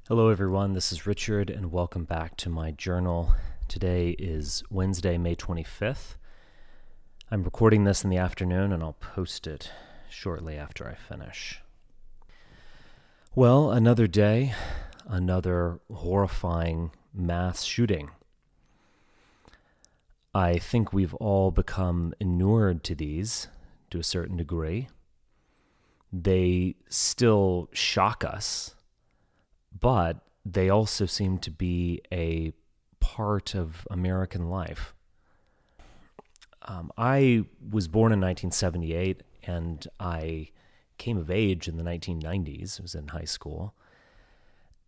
Hello everyone, this is Richard and welcome back to my journal. Today is Wednesday, May 25th. I'm recording this in the afternoon and I'll post it shortly after I finish. Well, another day, another horrifying mass shooting. I think we've all become inured to these to a certain degree. They still shock us, but they also seem to be a part of American life. I was born in 1978, and I came of age in the 1990s. I was in high school.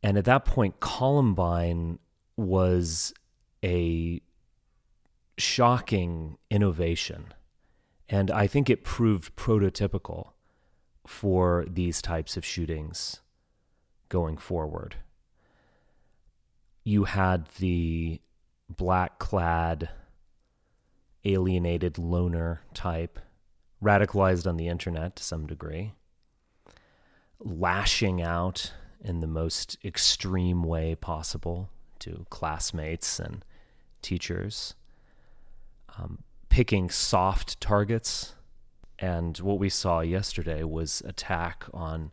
And at that point, Columbine was a shocking innovation. And I think it proved prototypical for these types of shootings going forward. You had the black-clad, alienated loner type, radicalized on the internet to some degree, lashing out in the most extreme way possible to classmates and teachers, picking soft targets. And what we saw yesterday was attack on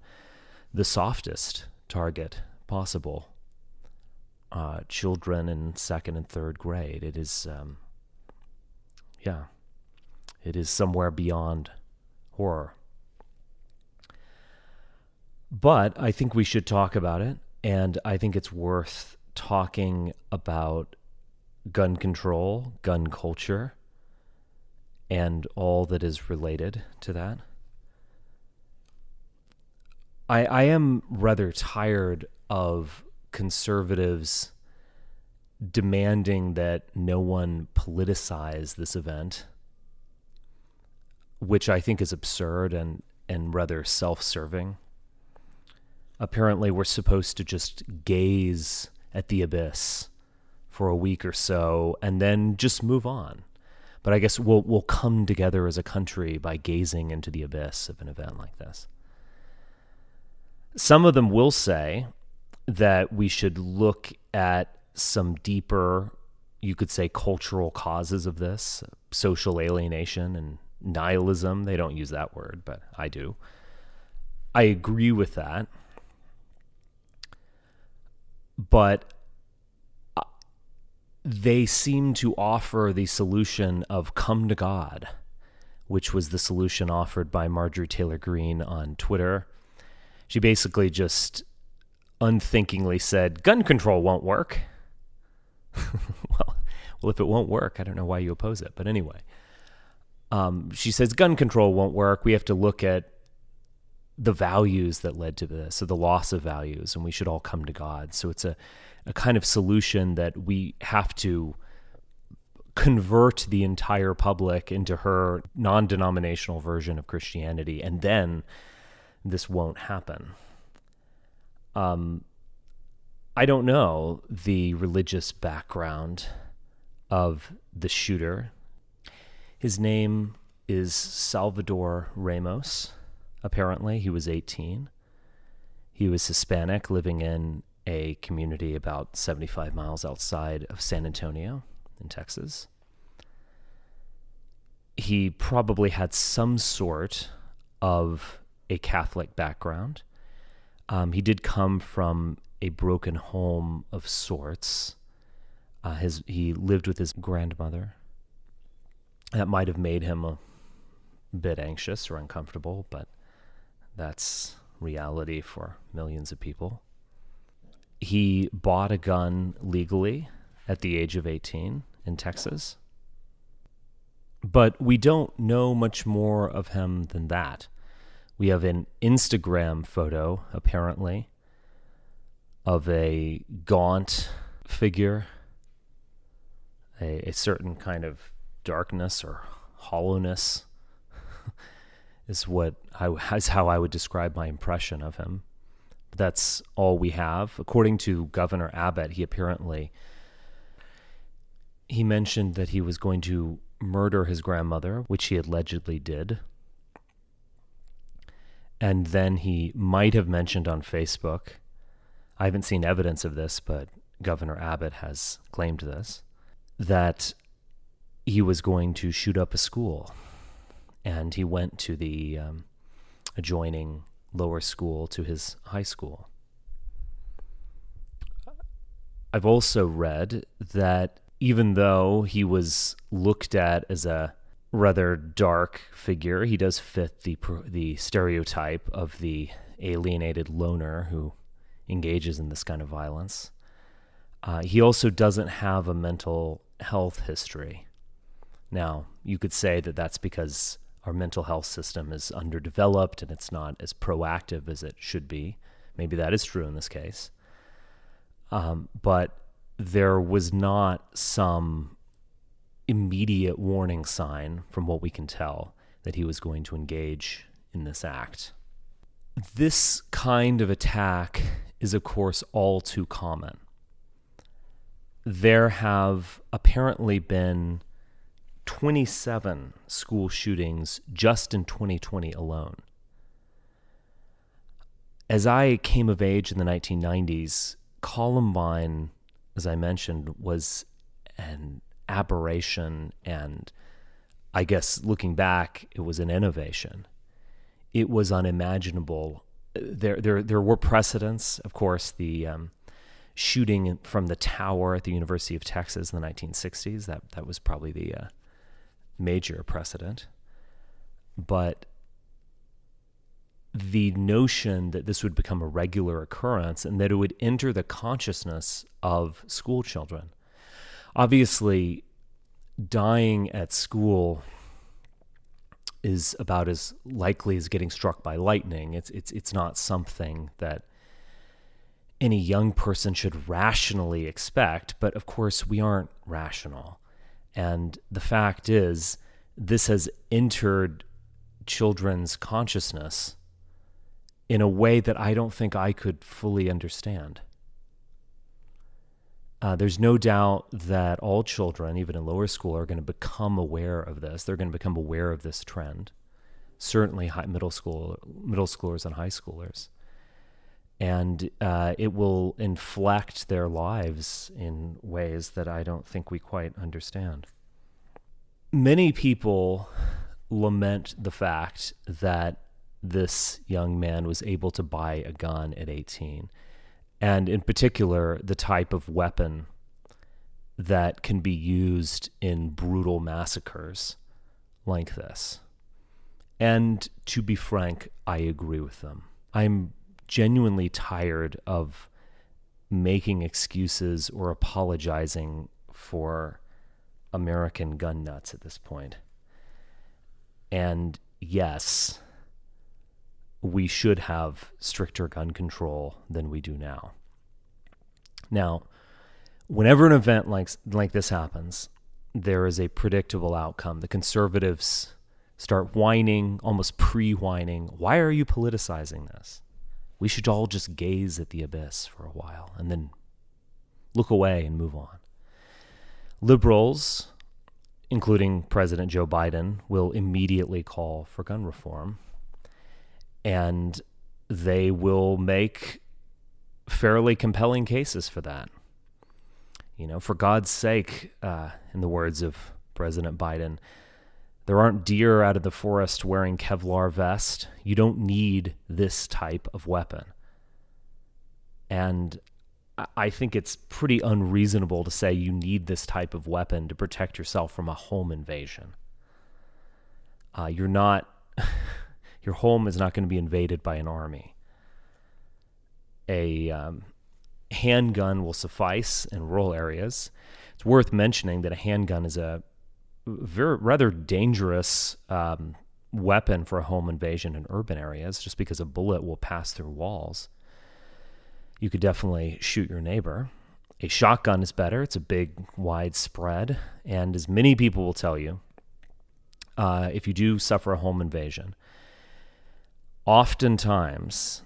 the softest target possible, children in second and third grade. It is, it is somewhere beyond horror. But I think we should talk about it, and I think it's worth talking about gun control, gun culture, and all that is related to that. I am rather tired of conservatives demanding that no one politicize this event, which I think is absurd and rather self-serving. Apparently, we're supposed to just gaze at the abyss for a week or so and then just move on. But I guess we'll come together as a country by gazing into the abyss of an event like this. Some of them will say that we should look at some deeper, you could say, cultural causes of this, social alienation and nihilism. They don't use that word, but I do. I agree with that. But they seem to offer the solution of come to God, which was the solution offered by Marjorie Taylor Greene on Twitter. She basically just unthinkingly said, gun control won't work. well, if it won't work, I don't know why you oppose it. But anyway, she says gun control won't work. We have to look at the values that led to this, so the loss of values, and we should all come to God. So it's a kind of solution that we have to convert the entire public into her non-denominational version of Christianity, and then this won't happen. I don't know the religious background of the shooter. His name is Salvador Ramos. Apparently, he was 18. He was Hispanic, living in a community about 75 miles outside of San Antonio in Texas. He probably had some sort of a Catholic background. He did come from a broken home of sorts. He lived with his grandmother. That might have made him a bit anxious or uncomfortable, but that's reality for millions of people. He bought a gun legally at the age of 18 in Texas. But we don't know much more of him than that. We have an Instagram photo, apparently, of a gaunt figure, a certain kind of darkness or hollowness is how I would describe my impression of him. That's all we have. According to Governor Abbott, he mentioned that he was going to murder his grandmother, which he allegedly did. And then he might have mentioned on Facebook I haven't seen evidence of this, but Governor Abbott has claimed this, that he was going to shoot up a school. And he went to the adjoining lower school to his high school. I've also read that even though he was looked at as a rather dark figure, he does fit the stereotype of the alienated loner who engages in this kind of violence. He also doesn't have a mental health history. Now, you could say that that's because our mental health system is underdeveloped and it's not as proactive as it should be. Maybe that is true in this case. But there was not some immediate warning sign, from what we can tell, that he was going to engage in this act. This kind of attack is, of course, all too common. There have apparently been 27 school shootings just in 2020 alone. As I came of age in the 1990s, Columbine, as I mentioned, was an aberration, and I guess looking back, it was an innovation. It was unimaginable. There were precedents, of course, the shooting from the tower at the University of Texas in the 1960s. That was probably the major precedent. But the notion that this would become a regular occurrence and that it would enter the consciousness of school children. Obviously, dying at school is about as likely as getting struck by lightning. It's not something that any young person should rationally expect, but of course we aren't rational. And the fact is, this has entered children's consciousness in a way that I don't think I could fully understand. There's no doubt that all children, even in lower school, are going to become aware of this. They're going to become aware of this trend. Certainly middle schoolers and high schoolers. And it will inflect their lives in ways that I don't think we quite understand. Many people lament the fact that this young man was able to buy a gun at 18, and in particular, the type of weapon that can be used in brutal massacres like this. And to be frank, I agree with them. I'm genuinely tired of making excuses or apologizing for American gun nuts at this point. And yes, we should have stricter gun control than we do now. Now, whenever an event like this happens, there is a predictable outcome. The conservatives start whining, almost pre-whining. Why are you politicizing this? We should all just gaze at the abyss for a while and then look away and move on. Liberals, including President Joe Biden, will immediately call for gun reform, and they will make fairly compelling cases for that. You know, for God's sake, in the words of President Biden, there aren't deer out of the forest wearing Kevlar vest. You don't need this type of weapon. And I think it's pretty unreasonable to say you need this type of weapon to protect yourself from a home invasion. Your home is not going to be invaded by an army. A handgun will suffice in rural areas. It's worth mentioning that a handgun is a rather dangerous weapon for a home invasion in urban areas, just because a bullet will pass through walls. You could definitely shoot your neighbor. A shotgun is better. It's a big, wide spread. And as many people will tell you, if you do suffer a home invasion, oftentimes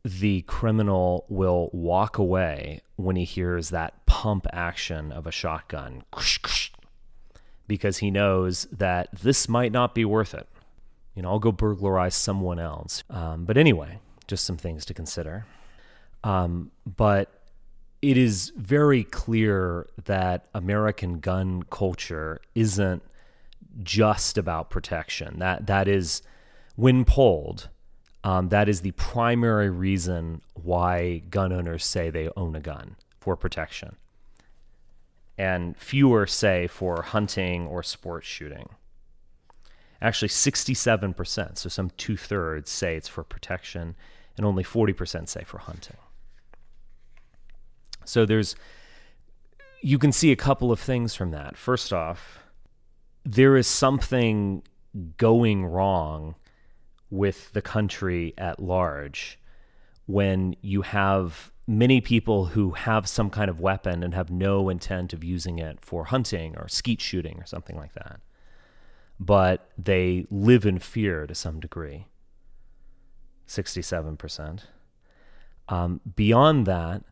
the criminal will walk away when he hears that pump action of a shotgun, because he knows that this might not be worth it. You know, I'll go burglarize someone else. But anyway, just some things to consider. But it is very clear that American gun culture isn't just about protection. That is, when polled, that is the primary reason why gun owners say they own a gun, for protection. And fewer say for hunting or sport shooting. Actually, 67%, so some 2/3 say it's for protection, and only 40% say for hunting. So you can see a couple of things from that. First off, there is something going wrong with the country at large when you have many people who have some kind of weapon and have no intent of using it for hunting or skeet shooting or something like that, but they live in fear to some degree. 67%. Beyond that,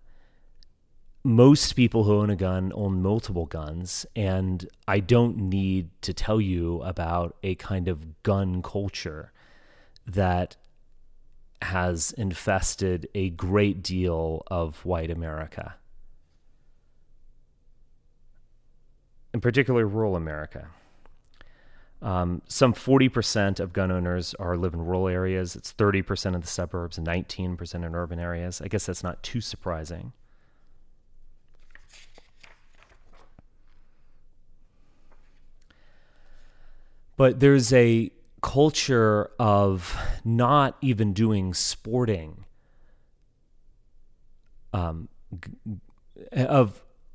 most people who own a gun own multiple guns, and I don't need to tell you about a kind of gun culture that has infested a great deal of white America, in particular rural America. Some 40% of gun owners live in rural areas. It's 30% of the suburbs and 19% in urban areas. I guess that's not too surprising. But there's a culture of not even doing sporting.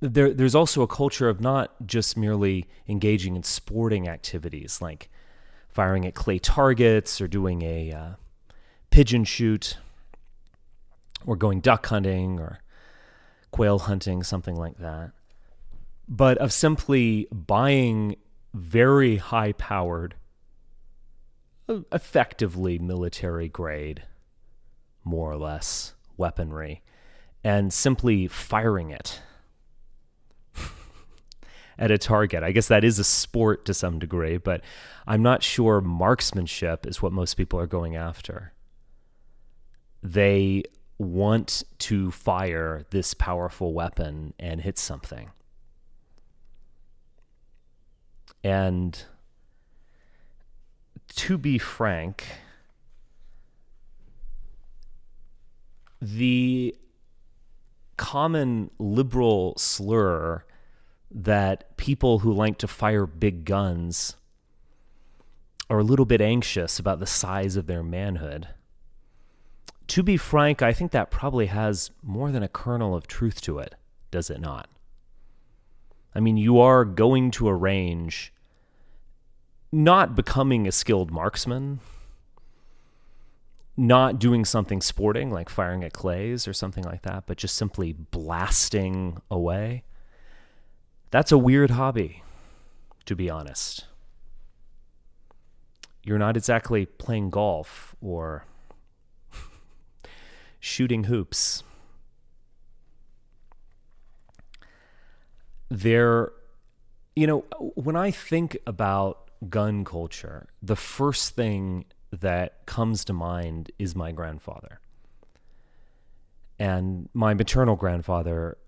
There's also a culture of not just merely engaging in sporting activities like firing at clay targets or doing a pigeon shoot or going duck hunting or quail hunting, something like that, but of simply buying very high-powered, effectively military-grade, more or less, weaponry, and simply firing it at a target. I guess that is a sport to some degree, but I'm not sure marksmanship is what most people are going after. They want to fire this powerful weapon and hit something. And to be frank, the common liberal slur that people who like to fire big guns are a little bit anxious about the size of their manhood. To be frank, I think that probably has more than a kernel of truth to it, does it not? I mean, you are going to a range, not becoming a skilled marksman, not doing something sporting like firing at clays or something like that, but just simply blasting away. That's a weird hobby, to be honest. You're not exactly playing golf or shooting hoops. When I think about gun culture, the first thing that comes to mind is my grandfather. And my maternal grandfather,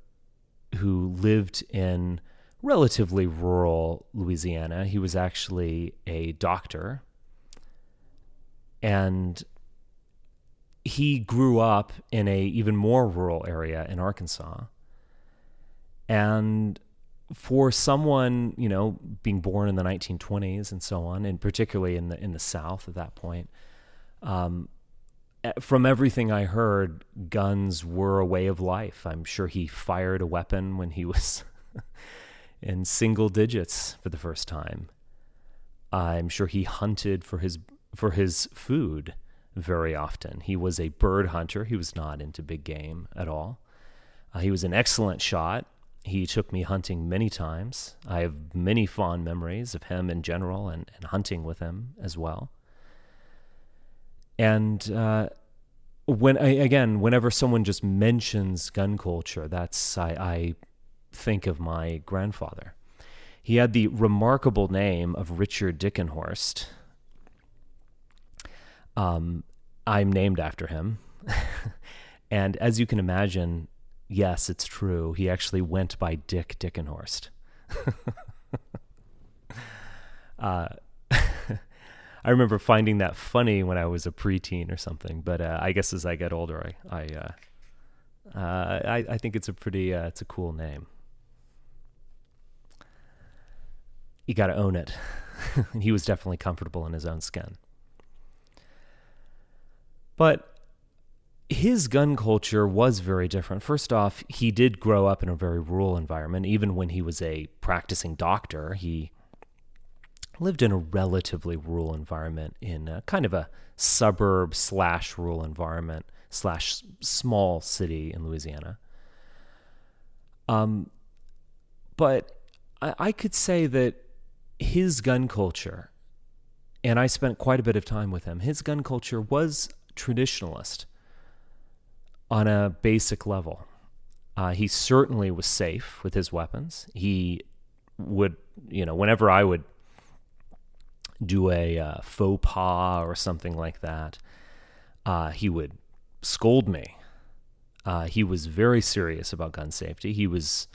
who lived in relatively rural Louisiana. He was actually a doctor. And he grew up in a even more rural area in Arkansas. And for someone, being born in the 1920s and so on, and particularly in the South at that point, from everything I heard, guns were a way of life. I'm sure he fired a weapon when he was in single digits for the first time. I'm sure he hunted for his food very often. He was a bird hunter. He was not into big game at all. He was an excellent shot. He took me hunting many times. I have many fond memories of him in general and hunting with him as well. And whenever someone just mentions gun culture, I think of my grandfather. He had the remarkable name of Richard Dickenhorst. I'm named after him. And as you can imagine, yes, it's true. He actually went by Dick Dickenhorst. uh, I remember finding that funny when I was a preteen or something. But I guess as I get older, I think it's a cool name. You got to own it. And he was definitely comfortable in his own skin. But his gun culture was very different. First off, he did grow up in a very rural environment. Even when he was a practicing doctor, he lived in a relatively rural environment in a kind of a suburb / rural environment / small city in Louisiana. But I could say that his gun culture, and I spent quite a bit of time with him, his gun culture was traditionalist on a basic level. He certainly was safe with his weapons. He would, whenever I would do a faux pas or something like that, he would scold me. He was very serious about gun safety. He was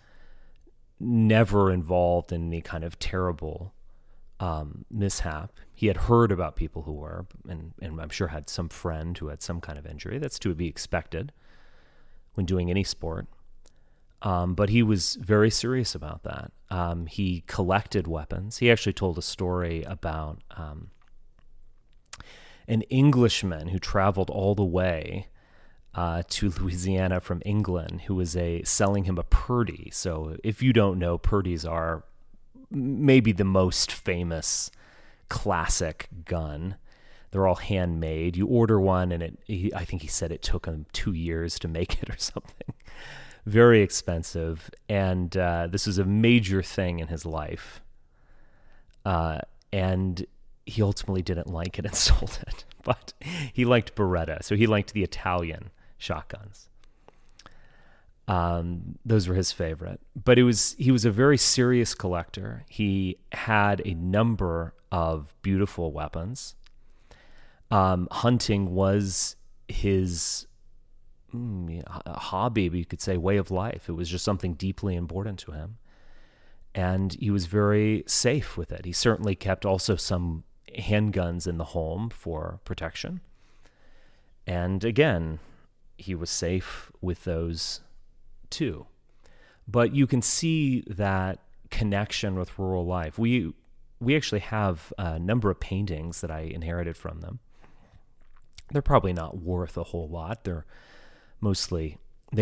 never involved in any kind of terrible mishap. He had heard about people who were, and I'm sure had some friend who had some kind of injury. That's to be expected when doing any sport. But he was very serious about that. He collected weapons. He actually told a story about an Englishman who traveled all the way to Louisiana from England, who was selling him a Purdy. So if you don't know, Purdys are maybe the most famous classic gun. They're all handmade. You order one, and I think he said it took him 2 years to make it or something. Very expensive, and this was a major thing in his life. And he ultimately didn't like it and sold it. But he liked Beretta, so he liked the Italian shotguns. Those were his favorite. But he was a very serious collector. He had a number of beautiful weapons. Hunting was his hobby, but you could say way of life. It was just something deeply important to him. And he was very safe with it. He certainly kept also some handguns in the home for protection. And again, he was safe with those too. But you can see that connection with rural life. We actually have a number of paintings that I inherited from them. They're probably not worth a whole lot. They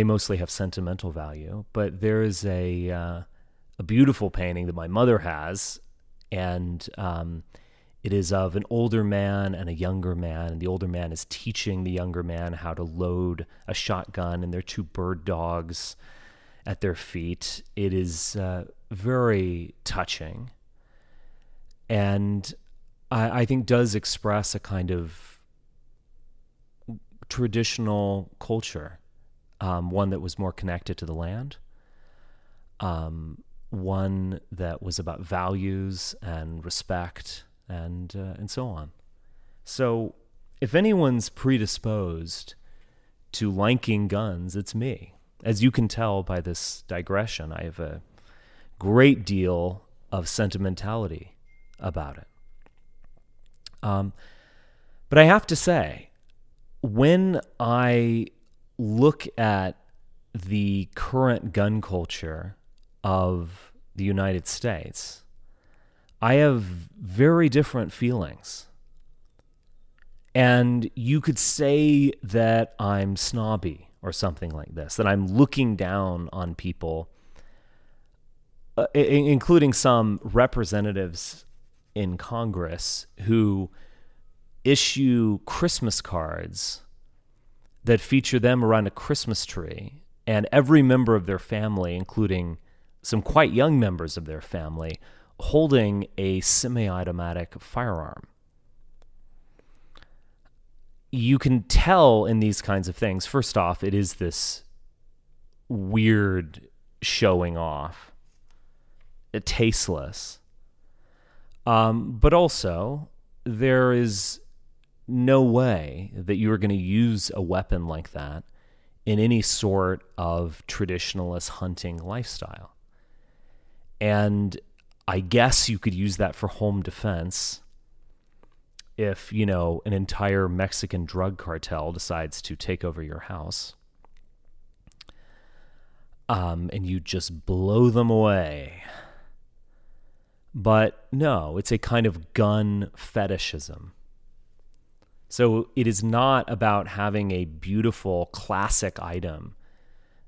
mostly have sentimental value. But there is a beautiful painting that my mother has, and it is of an older man and a younger man, and the older man is teaching the younger man how to load a shotgun, and there are 2 bird dogs at their feet. It is very touching, and I think does express a kind of traditional culture, one that was more connected to the land, one that was about values and respect, and so on. So if anyone's predisposed to liking guns, it's me. As you can tell by this digression, I have a great deal of sentimentality about it. But I have to say, when I look at the current gun culture of the United States, I have very different feelings. And you could say that I'm snobby or something like this, that I'm looking down on people, including some representatives in Congress who issue Christmas cards that feature them around a Christmas tree, and every member of their family, including some quite young members of their family, holding a semi-automatic firearm. You can tell in these kinds of things, first off, it is this weird showing off, tasteless. But also, there is no way that you are going to use a weapon like that in any sort of traditionalist hunting lifestyle. And I guess you could use that for home defense if, an entire Mexican drug cartel decides to take over your house. And you just blow them away. But no, it's a kind of gun fetishism. So it is not about having a beautiful classic item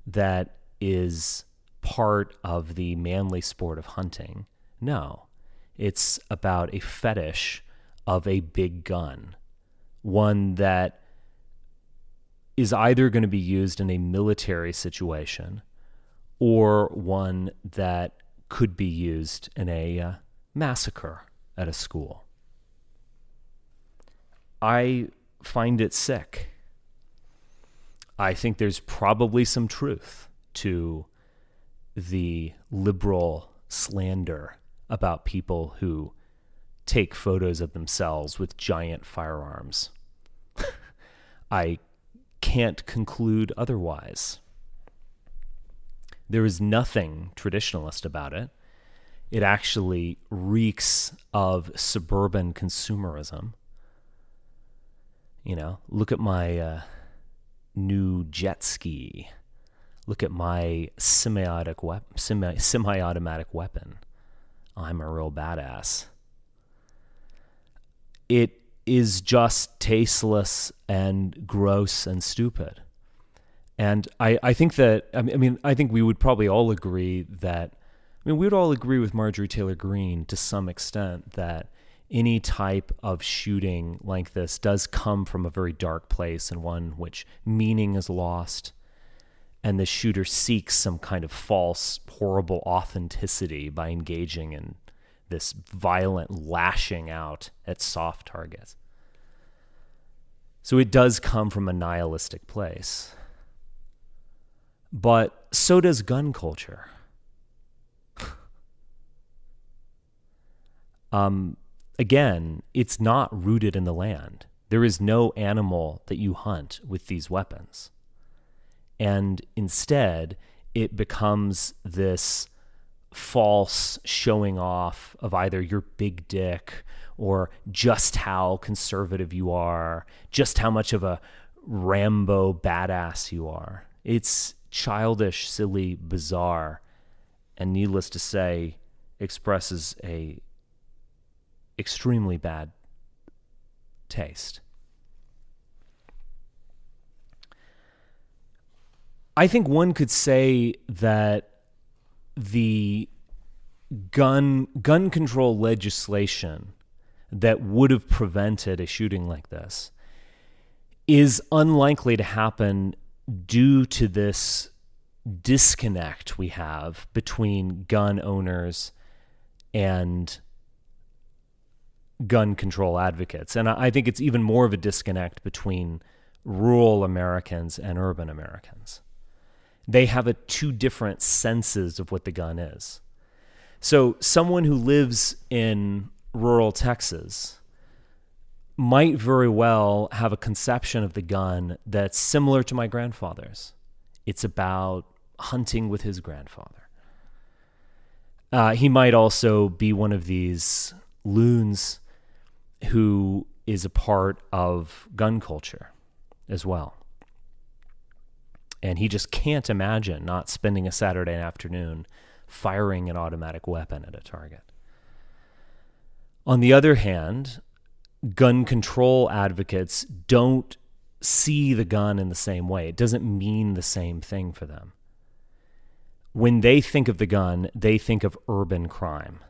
that is part of the manly sport of hunting. No, it's about a fetish of a big gun, one that is either going to be used in a military situation or one that could be used in a massacre at a school. I find it sick. I think there's probably some truth to the liberal slander about people who take photos of themselves with giant firearms. I can't conclude otherwise. There is nothing traditionalist about it. It actually reeks of suburban consumerism. Look at my new jet ski. Look at my semi-automatic weapon. I'm a real badass. It is just tasteless and gross and stupid. And I think that, I think we would probably all agree that, we would all agree with Marjorie Taylor Greene to some extent that any type of shooting like this does come from a very dark place and one which meaning is lost, and the shooter seeks some kind of false, horrible authenticity by engaging in this violent lashing out at soft targets. So it does come from a nihilistic place. But so does gun culture. Again, it's not rooted in the land. There is no animal that you hunt with these weapons. And instead, it becomes this false showing off of either your big dick or just how conservative you are, just how much of a Rambo badass you are. It's childish, silly, bizarre, and needless to say, expresses a extremely bad taste. I think one could say that the gun control legislation that would have prevented a shooting like this is unlikely to happen due to this disconnect we have between gun owners and gun control advocates. And I think it's even more of a disconnect between rural Americans and urban Americans. They have two different senses of what the gun is. So someone who lives in rural Texas might very well have a conception of the gun that's similar to my grandfather's. It's about hunting with his grandfather. He might also be one of these loons who is a part of gun culture as well. And he just can't imagine not spending a Saturday afternoon firing an automatic weapon at a target. On the other hand, gun control advocates don't see the gun in the same way. It doesn't mean the same thing for them. When they think of the gun, they think of urban crime.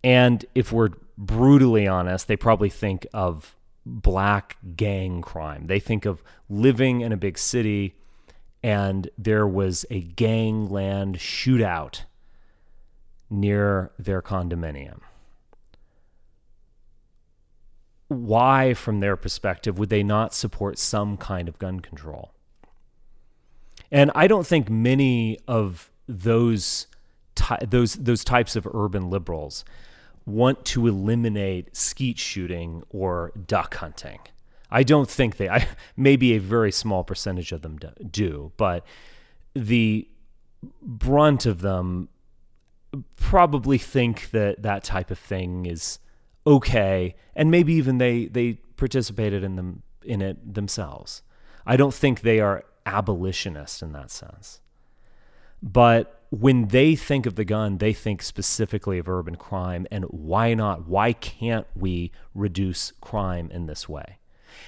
And if we're brutally honest, they probably think of black gang crime. They think of living in a big city and there was a gangland shootout near their condominium. Why, from their perspective, would they not support some kind of gun control? And I don't think many of those types of urban liberals want to eliminate skeet shooting or duck hunting. I don't think maybe a very small percentage of them do, but the brunt of them probably think that that type of thing is okay, and maybe even they participated in it themselves. I don't think they are abolitionists in that sense. But when they think of the gun, they think specifically of urban crime, and why not? Why can't we reduce crime in this way?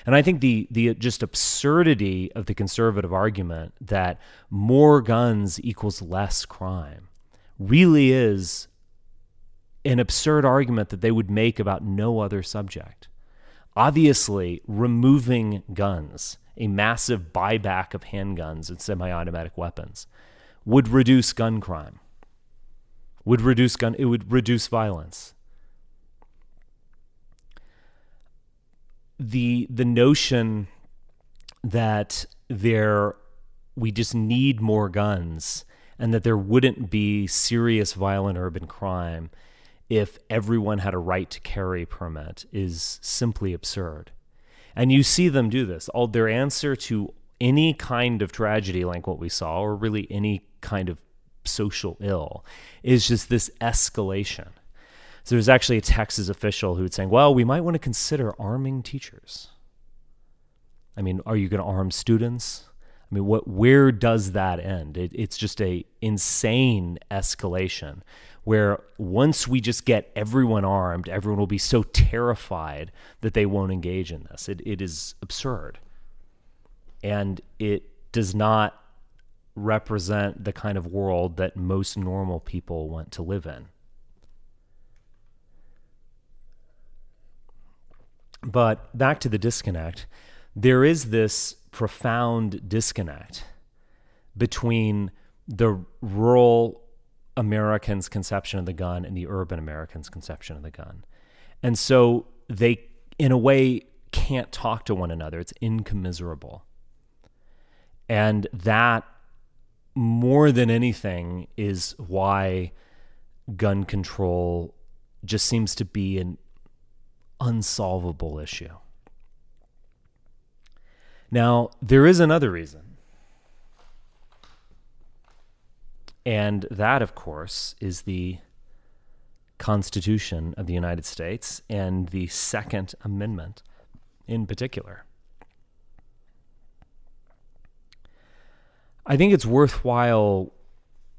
And I think the just absurdity of the conservative argument that more guns equals less crime really is an absurd argument that they would make about no other subject. Obviously, removing guns, a massive buyback of handguns and semi-automatic weapons, would reduce gun crime, it would reduce violence. The notion that we just need more guns and that there wouldn't be serious violent urban crime if everyone had a right to carry permit is simply absurd. And you see them do this. Their answer to any kind of tragedy like what we saw, or really any kind of social ill, is just this escalation. So there's actually a Texas official who was saying, well, we might want to consider arming teachers. I mean, are you going to arm students? I mean, where does that end? It's just a insane escalation where once we just get everyone armed, everyone will be so terrified that they won't engage in this. It is absurd. And it does not represent the kind of world that most normal people want to live in. But back to the disconnect, there is this profound disconnect between the rural Americans' conception of the gun and the urban Americans' conception of the gun. And so they, in a way, can't talk to one another. It's incommensurable. And that, more than anything, is why gun control just seems to be an unsolvable issue. Now, there is another reason. And that, of course, is the Constitution of the United States and the Second Amendment in particular. I think it's worthwhile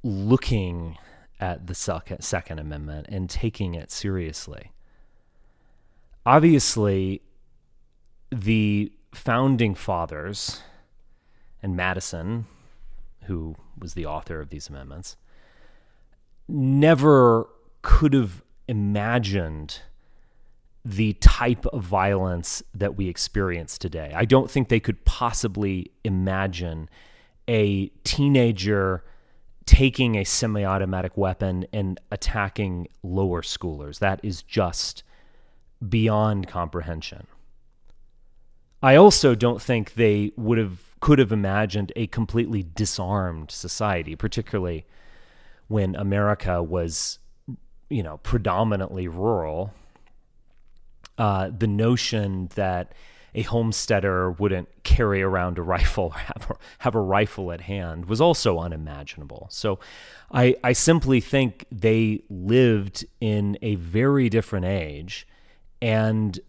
looking at the Second Amendment and taking it seriously. Obviously, the founding fathers and Madison, who was the author of these amendments, never could have imagined the type of violence that we experience today. I don't think they could possibly imagine a teenager taking a semi-automatic weapon and attacking lower schoolers. That is just beyond comprehension. I also don't think they could have imagined a completely disarmed society, particularly when America was, predominantly rural. The notion that a homesteader wouldn't carry around a rifle or have a rifle at hand was also unimaginable. So I simply think they lived in a very different age, and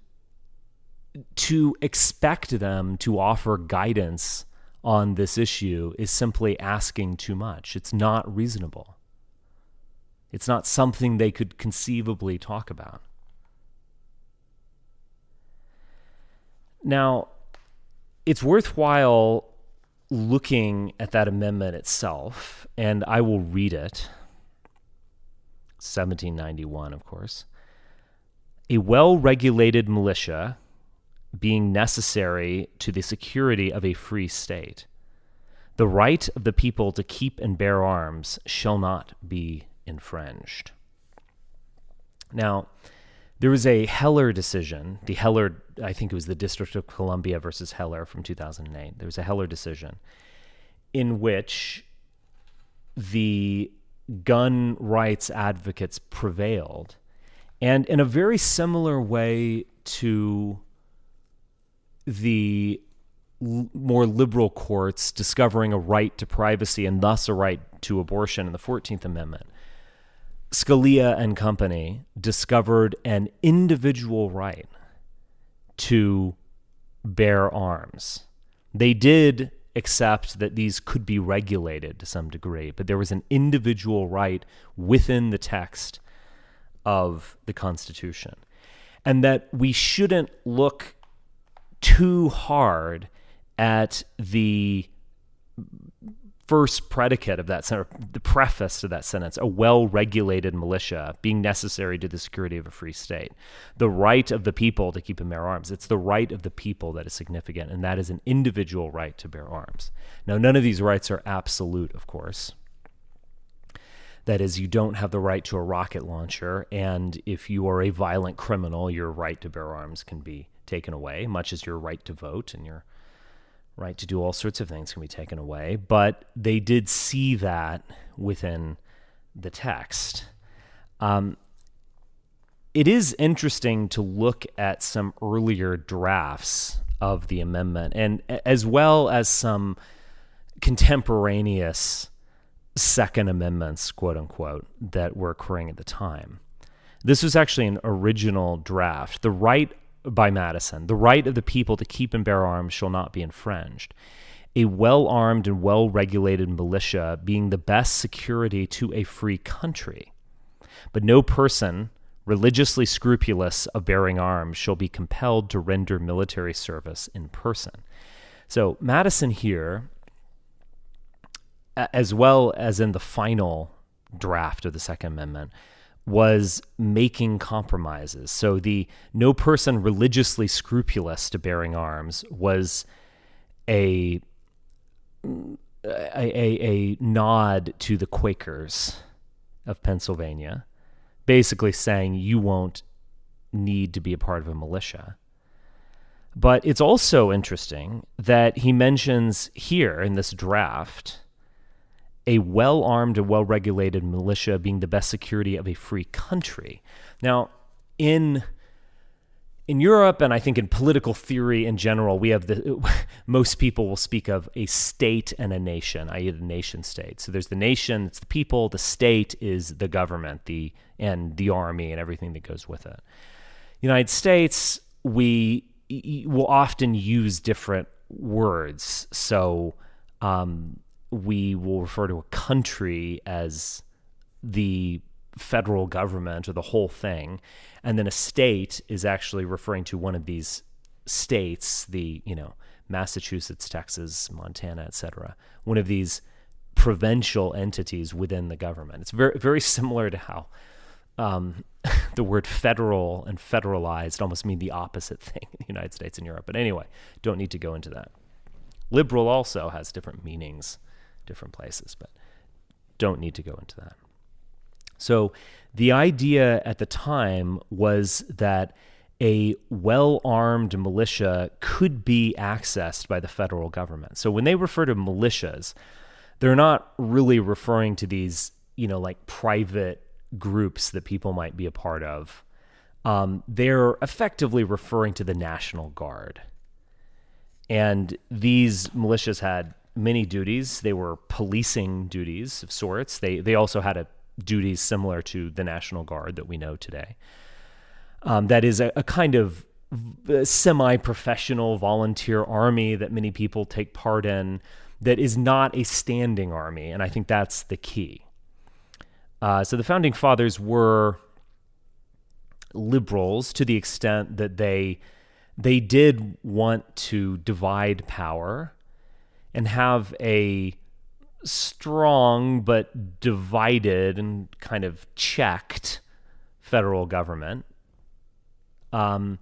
to expect them to offer guidance on this issue is simply asking too much. It's not reasonable. It's not something they could conceivably talk about. Now, it's worthwhile looking at that amendment itself, and I will read it. 1791, of course. A well-regulated militia being necessary to the security of a free state, the right of the people to keep and bear arms shall not be infringed. Now, there was a Heller decision, I think it was the District of Columbia versus Heller from 2008. There was a Heller decision in which the gun rights advocates prevailed. And in a very similar way to the more liberal courts discovering a right to privacy and thus a right to abortion in the 14th Amendment, Scalia and company discovered an individual right to bear arms. They did accept that these could be regulated to some degree, but there was an individual right within the text of the Constitution. And that we shouldn't look too hard at the first predicate of that sentence, the preface to that sentence, a well-regulated militia being necessary to the security of a free state. The right of the people to keep and bear arms. It's the right of the people that is significant, and that is an individual right to bear arms. Now, none of these rights are absolute, of course. That is, you don't have the right to a rocket launcher, and if you are a violent criminal, your right to bear arms can be taken away, much as your right to vote and your right to do all sorts of things can be taken away. But they did see that within the text. It is interesting to look at some earlier drafts of the amendment, and as well as some contemporaneous Second Amendments, quote unquote, that were occurring at the time. This was actually an original draft. The right by Madison, the right of the people to keep and bear arms shall not be infringed. A well-armed and well-regulated militia being the best security to a free country. But no person religiously scrupulous of bearing arms shall be compelled to render military service in person. So Madison here, as well as in the final draft of the Second Amendment, was making compromises. So the no person religiously scrupulous to bearing arms was a nod to the Quakers of Pennsylvania, basically saying you won't need to be a part of a militia. But it's also interesting that he mentions here in this draft a well-armed and well-regulated militia being the best security of a free country. Now, in Europe, and I think in political theory in general, we have most people will speak of a state and a nation, i.e. the nation state. So there's the nation, it's the people, the state is the government, and the army and everything that goes with it. United States, we will often use different words. So we will refer to a country as the federal government or the whole thing, and then a state is actually referring to one of these states, Massachusetts, Texas, Montana, etc. One of these provincial entities within the government. It's very, very similar to how the word federal and federalized almost mean the opposite thing in the United States and Europe. But anyway, don't need to go into that. Liberal also has different meanings, different places, but don't need to go into that. So the idea at the time was that a well-armed militia could be accessed by the federal government. So when they refer to militias, they're not really referring to these, like private groups that people might be a part of. They're effectively referring to the National Guard. And these militias had many duties. They were policing duties of sorts. They also had duties similar to the National Guard that we know today. That is a kind of semi-professional volunteer army that many people take part in that is not a standing army, and I think that's the key. So the Founding Fathers were liberals to the extent that they did want to divide power and have a strong but divided and kind of checked federal government. And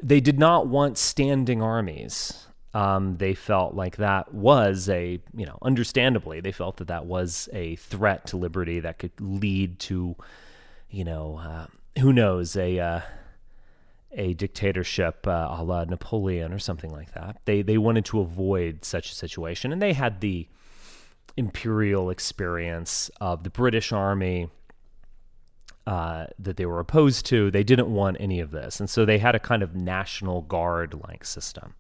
they did not want standing armies. They felt like that was understandably, they felt that was a threat to liberty that could lead to, who knows, a dictatorship a la Napoleon or something like that. They wanted to avoid such a situation, and they had the imperial experience of the British Army that they were opposed to. They didn't want any of this. And so they had a kind of National Guard-like system.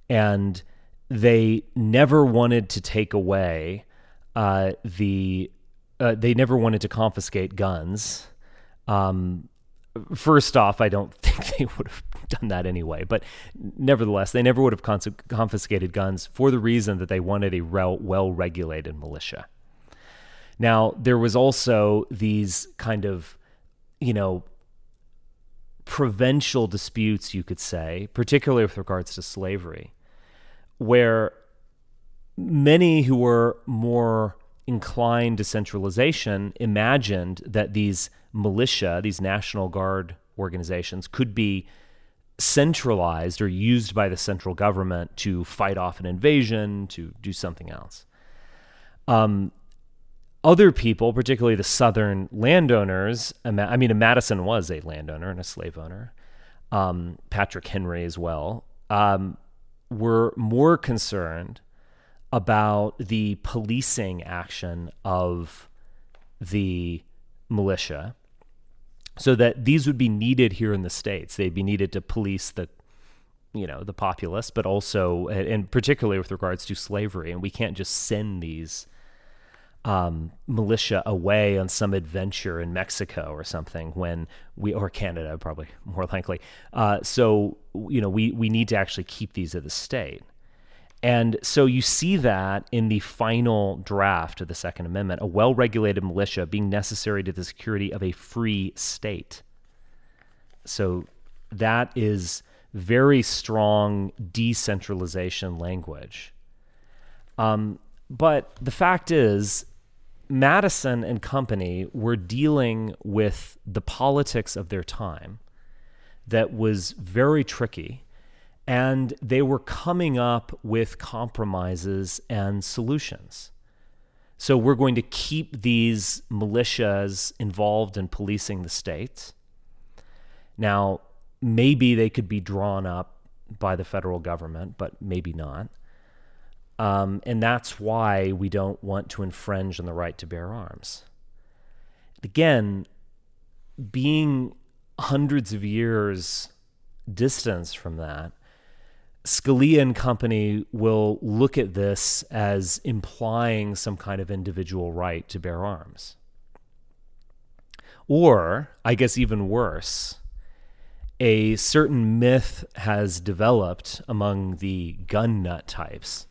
And they never wanted to take away they never wanted to confiscate guns. First off, I don't think they would have done that anyway, but nevertheless, they never would have confiscated guns for the reason that they wanted a well-regulated militia. Now, there was also these kind of, provincial disputes, you could say, particularly with regards to slavery, where many who were more inclined to centralization imagined that these militia, these National Guard organizations, could be centralized or used by the central government to fight off an invasion, to do something else. Other people, particularly the Southern landowners, Madison was a landowner and a slave owner, Patrick Henry as well, were more concerned about the policing action of the militia, so that these would be needed here in the States. They'd be needed to police the populace, but also, and particularly with regards to slavery. And we can't just send these militia away on some adventure in Mexico or something or Canada, probably more likely. So we need to actually keep these at the state. And so you see that in the final draft of the Second Amendment, a well-regulated militia being necessary to the security of a free state. So that is very strong decentralization language. But the fact is, Madison and company were dealing with the politics of their time that was very tricky. And they were coming up with compromises and solutions. So we're going to keep these militias involved in policing the state. Now, maybe they could be drawn up by the federal government, but maybe not. And that's why we don't want to infringe on the right to bear arms. Again, being hundreds of years distance from that, Scalia and company will look at this as implying some kind of individual right to bear arms. Or, I guess even worse, a certain myth has developed among the gun nut types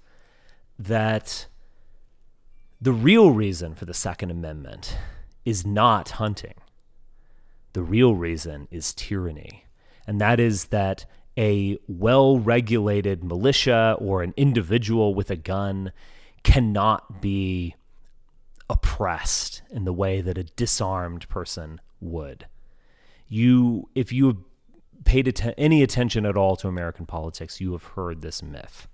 that the real reason for the Second Amendment is not hunting. The real reason is tyranny. And that is that a well-regulated militia or an individual with a gun cannot be oppressed in the way that a disarmed person would. If you paid any attention at all to American politics, you have heard this myth.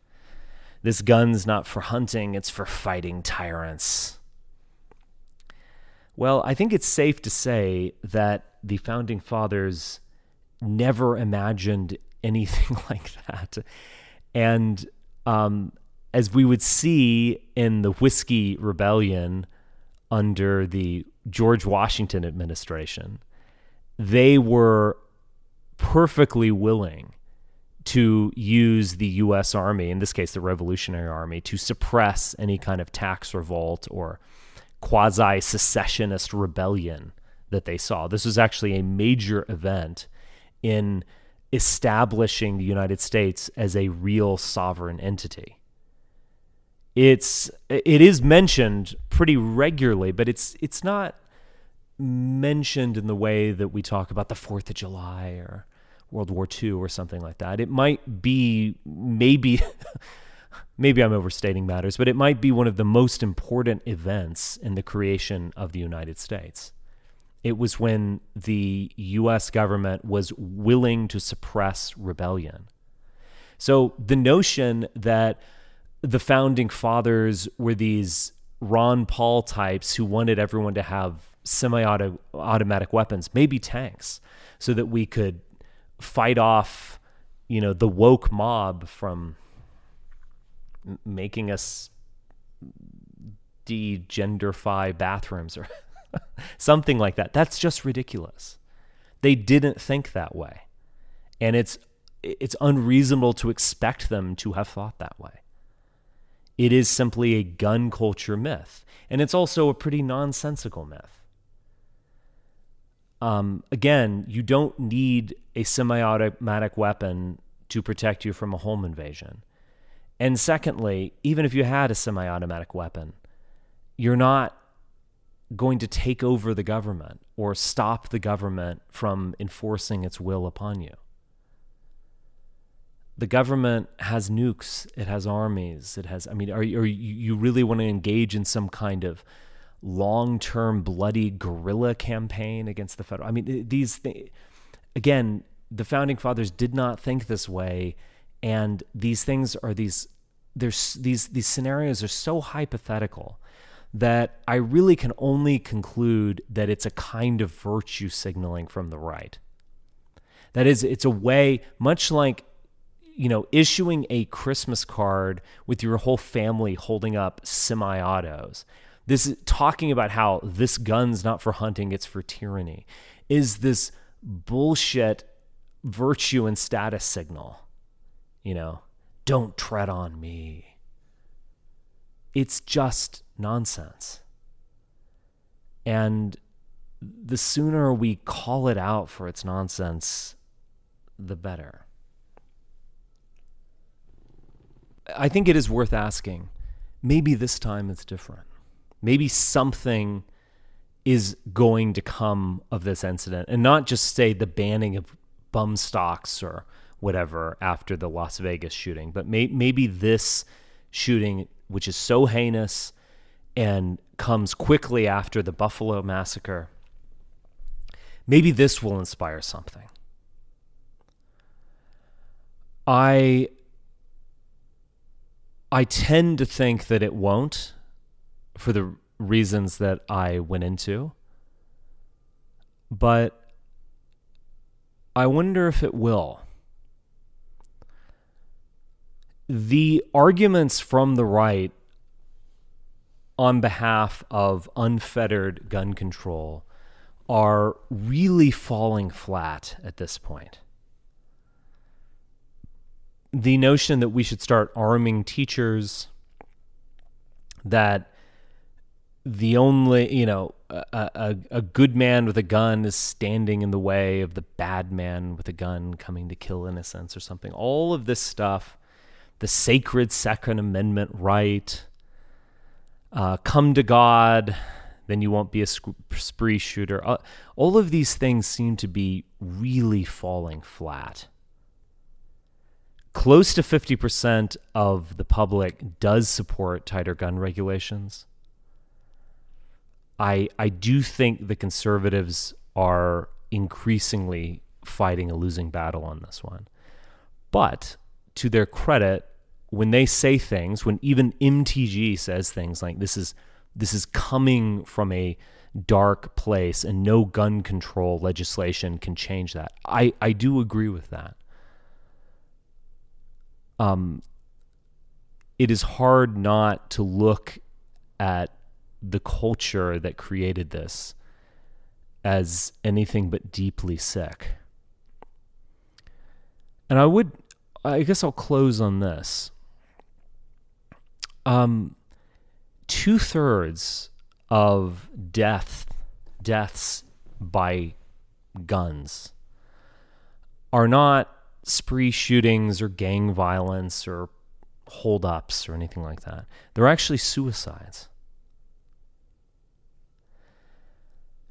This gun's not for hunting, it's for fighting tyrants. Well, I think it's safe to say that the Founding Fathers never imagined anything like that. And as we would see in the Whiskey Rebellion under the George Washington administration, they were perfectly willing to use the U.S. Army, in this case the Revolutionary Army, to suppress any kind of tax revolt or quasi-secessionist rebellion that they saw. This was actually a major event in establishing the United States as a real sovereign entity. It is mentioned pretty regularly, but it's not mentioned in the way that we talk about the 4th of July or World War II or something like that. It might be, maybe I'm overstating matters, but it might be one of the most important events in the creation of the United States. It was when the U.S. government was willing to suppress rebellion. So the notion that the Founding Fathers were these Ron Paul types who wanted everyone to have semi-automatic weapons, maybe tanks, so that we could fight off, the woke mob from making us degenderify bathrooms or Something like that. That's just ridiculous. They didn't think that way. And it's unreasonable to expect them to have thought that way. It is simply a gun culture myth. And it's also a pretty nonsensical myth. Again, you don't need a semi-automatic weapon to protect you from a home invasion. And secondly, even if you had a semi-automatic weapon, you're not going to take over the government or stop the government from enforcing its will upon you. The government has nukes, it has armies, are you really want to engage in some kind of long-term bloody guerrilla campaign against the federal? These things, again, the founding fathers did not think this way, and these things are these scenarios are so hypothetical that I really can only conclude that it's a kind of virtue signaling from the right. That is, it's a way, much like, issuing a Christmas card with your whole family holding up semi-autos. This is talking about how this gun's not for hunting, it's for tyranny, is this bullshit virtue and status signal. Don't tread on me. It's just nonsense. And the sooner we call it out for its nonsense, the better. I think it is worth asking, maybe this time it's different. Maybe something is going to come of this incident, and not just say the banning of bum stocks or whatever after the Las Vegas shooting, but maybe this shooting, which is so heinous and comes quickly after the Buffalo massacre, maybe this will inspire something. I tend to think that it won't, for the reasons that I went into. But I wonder if it will. The arguments from the right on behalf of unfettered gun control are really falling flat at this point. The notion that we should start arming teachers, that the only, a good man with a gun is standing in the way of the bad man with a gun coming to kill innocents or something. All of this stuff, the sacred Second Amendment right, come to God, then you won't be a spree shooter. All of these things seem to be really falling flat. Close to 50% of the public does support tighter gun regulations. I do think the conservatives are increasingly fighting a losing battle on this one. But to their credit, when they say things, when even MTG says things like this is coming from a dark place and no gun control legislation can change that, I do agree with that. It is hard not to look at the culture that created this as anything but deeply sick. And I guess I'll close on this. 2/3 of deaths by guns are not spree shootings or gang violence or holdups or anything like that. They're actually suicides.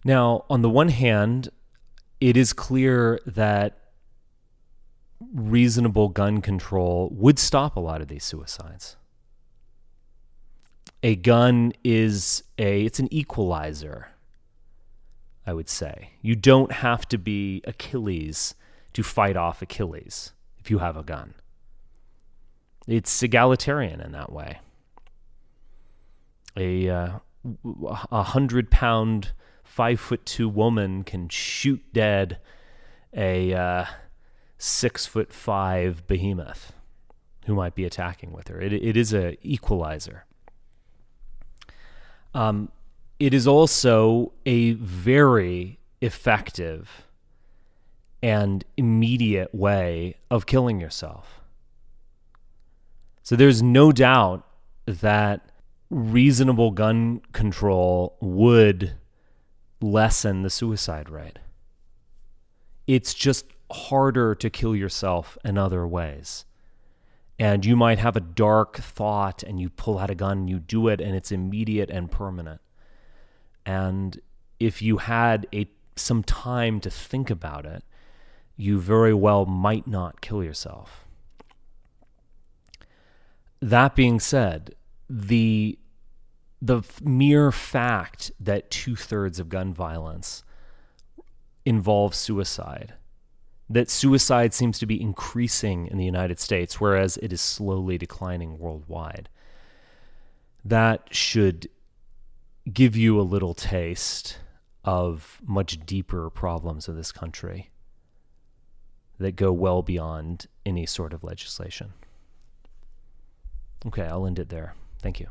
Now, on the one hand, it is clear that reasonable gun control would stop a lot of these suicides. A gun it's an equalizer, I would say. You don't have to be Achilles to fight off Achilles if you have a gun. It's egalitarian in that way. A 100-pound, 5'2" woman can shoot dead a 6'5" behemoth who might be attacking with her. It is a equalizer. it is also a very effective and immediate way of killing yourself. So there's no doubt that reasonable gun control would lessen the suicide rate. It's just harder to kill yourself in other ways. And you might have a dark thought and you pull out a gun and you do it and it's immediate and permanent. And if you had some time to think about it, you very well might not kill yourself. That being said, the mere fact that 2/3 of gun violence involves suicide, that suicide seems to be increasing in the United States, whereas it is slowly declining worldwide, that should give you a little taste of much deeper problems in this country that go well beyond any sort of legislation. Okay, I'll end it there. Thank you.